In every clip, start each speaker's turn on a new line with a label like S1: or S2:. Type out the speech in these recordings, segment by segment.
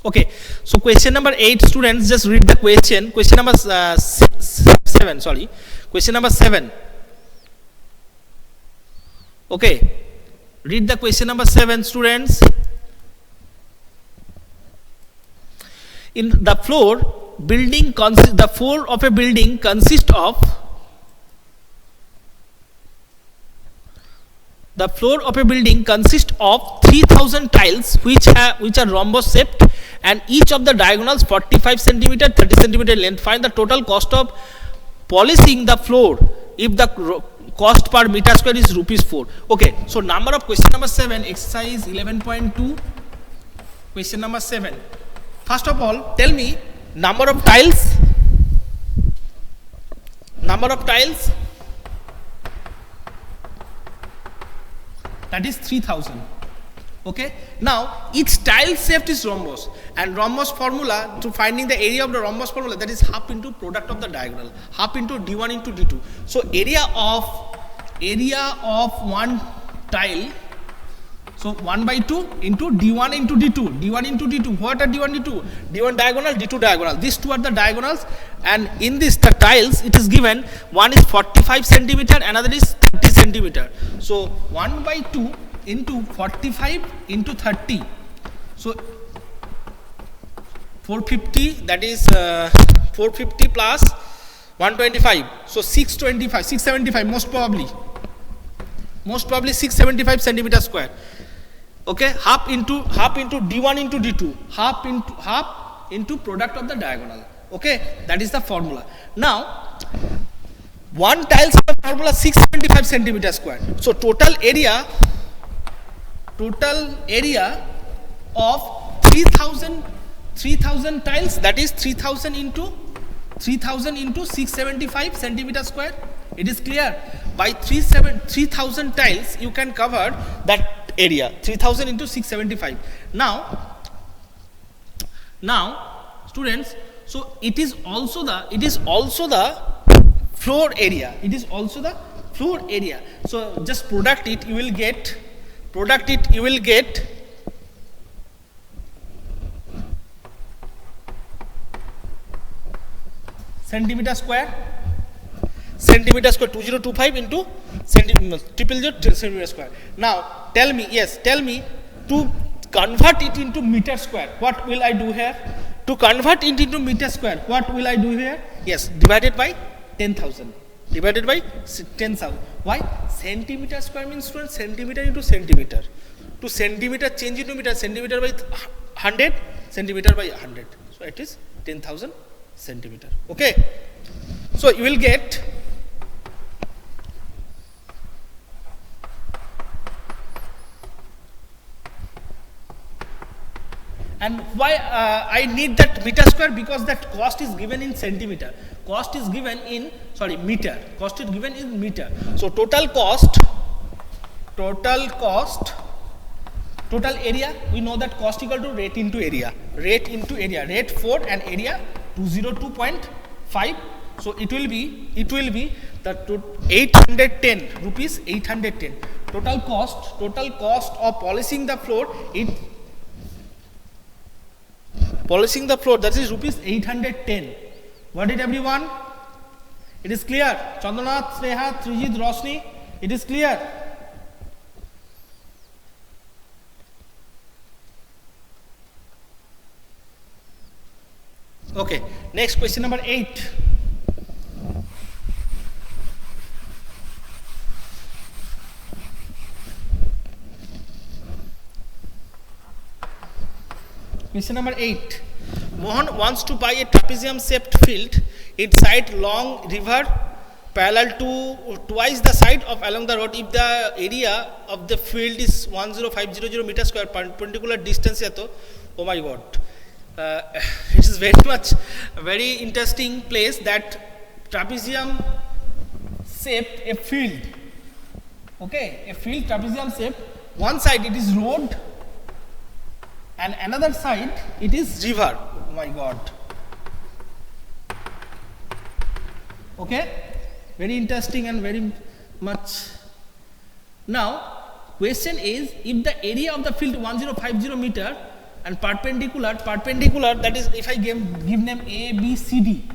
S1: Okay, so question number 8, students, just read the question. Question number 7, sorry. Question number 7. Okay, read the question number 7, students. In the floor of a building consists of the floor of a building consists of 3000 tiles which are rhombus shaped, and each of the diagonals 45 centimeter 30 centimeter length. Find the total cost of polishing the floor if the cost per meter square is rupees 4. Okay, so number of question number 7, exercise 11.2, question number 7. First of all, tell me number of tiles. That is 3000. Okay, now each tile shape is rhombus, and rhombus formula to finding the area of the rhombus formula, that is half into product of the diagonal, half into d1 into d2. So area of one tile, so 1 by 2 into d1 into d2. What are d1 d2? d1 diagonal, d2 diagonal. These two are the diagonals, and in this the tiles it is given, one is 45 centimeter, another is 30 centimeter. So 1 by 2 into 45 into 30, so 450, that is 450 plus 125, so 675 most probably 675 centimeter square. Okay, half into d1 into d2, half into product of the diagonal. Okay, that is the formula. Now one tiles formula 675 centimeter square. So total area of 3000 tiles, that is 3000 into 675 centimeter square. It is clear. By 3000 tiles you can cover that area, 3000 into 675. Now students, so it is also the floor area. So just product it, you will get centimeter square 2025 into centimeter square. Now tell me to convert it into meter square, what will I do here? To convert it into meter square, what will I do here? Yes, divided by 10,000. Why? Centimeter square means, students, centimeter into centimeter. To centimeter change into meter, centimeter by 100, centimeter by 100. So it is 10,000 centimeter. Okay. So you will get and why I need that meter square? Because that cost is given in centimeter. Cost is given in meter. Cost is given in meter. So total area, we know that cost equal to rate into area. Rate 4 and area 202.5. So it will be the 810 rupees. 810 total cost of polishing the floor. That is rupees 810. What did everyone? It is clear. Chandranath, Sneha, Trijit, Rosni, it is clear. Okay, next question number 8. Question number 8. Mohan wants to buy a trapezium shaped field inside long river parallel to twice the side of along the road if the area of the field is 10500 meter square perpendicular distance. Oh my god. It is very interesting place, that trapezium shaped a field. Okay, a field trapezium shaped. One side it is road and another side it is river. Oh my god. Okay, very interesting and very much. Now question is, if the area of the field 1050 meter, and perpendicular, that is, if I give name A B C D,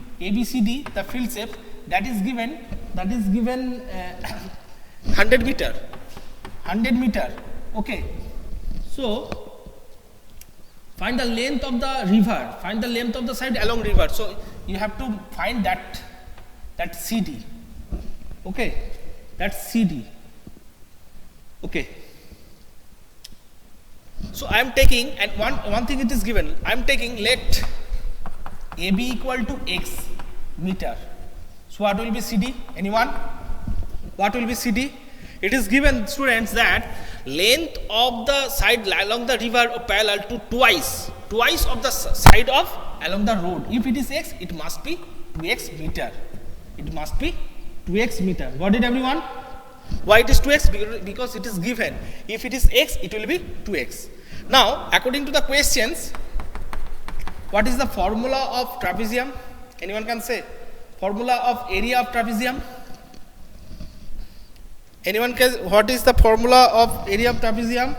S1: the field shape that is given 100 meter. Okay, so find the length of the river, find the length of the side along river. So you have to find that CD. Okay, that's CD. Okay, so I am taking, and one thing it is given, I am taking, let AB equal to X meter. So what will be CD? Anyone? What will be CD? It is given, students, that length of the side along the river parallel to twice of the side of along the road. If it is X, it must be 2X meter. It must be 2X meter. Got it, everyone? Why it is 2X? Because it is given. If it is X, it will be 2X. Now, according to the questions, what is the formula of trapezium? Anyone can say? Formula of area of trapezium? Anyone can, what is the formula of area of trapezium?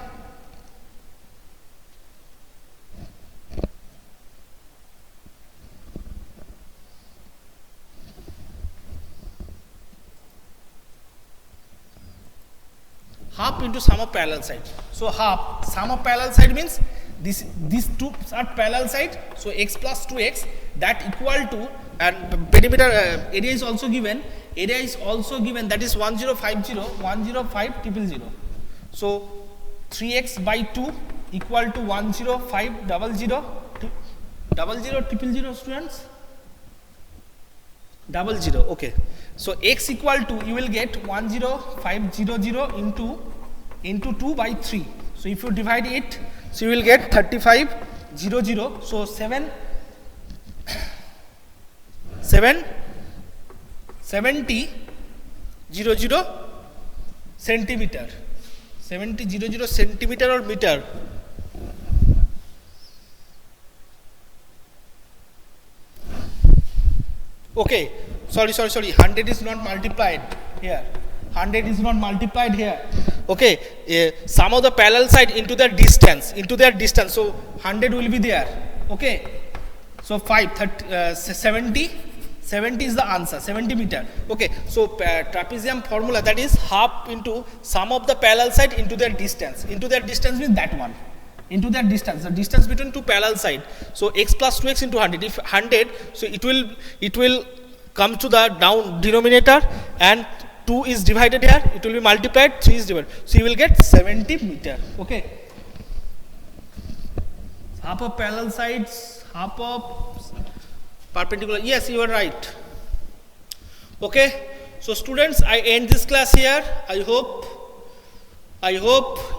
S1: Half into sum of parallel side. So half, sum of parallel side means these two are parallel side. So x plus 2x, that equal to, and perimeter area is also given. Area is also given, that is 105,000. So 3x by 2 equal to 105,000. 000 students? 00. Okay. So x equal to, you will get 105,000 into 2 by 3. So if you divide it, so you will get 35,000. So 70 centimeter. 70 centimeter or meter. Okay, sorry, 100 is not multiplied here. 100 is not multiplied here. Okay, sum of the parallel side into their distance. So 100 will be there. Okay, so 70 is the answer, 70 meter. Okay, so trapezium formula, that is half into sum of the parallel side into their distance. Into their distance means that one. Into their distance, the distance between two parallel side. So x plus 2x into 100. If 100, so it will come to the down denominator, and 2 is divided here, it will be multiplied, 3 is divided. So you will get 70 meter. Okay. Half of parallel sides, half of perpendicular. Yes, you are right. Okay. So students, I end this class here. I hope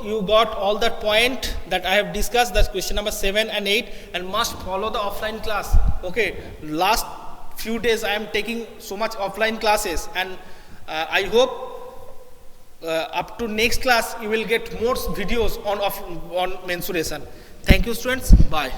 S1: you got all that point that I have discussed. That's question number 7 and 8, and must follow the offline class. Okay. Last few days I am taking so much offline classes, and I hope up to next class you will get more videos on mensuration. Thank you, students. Bye.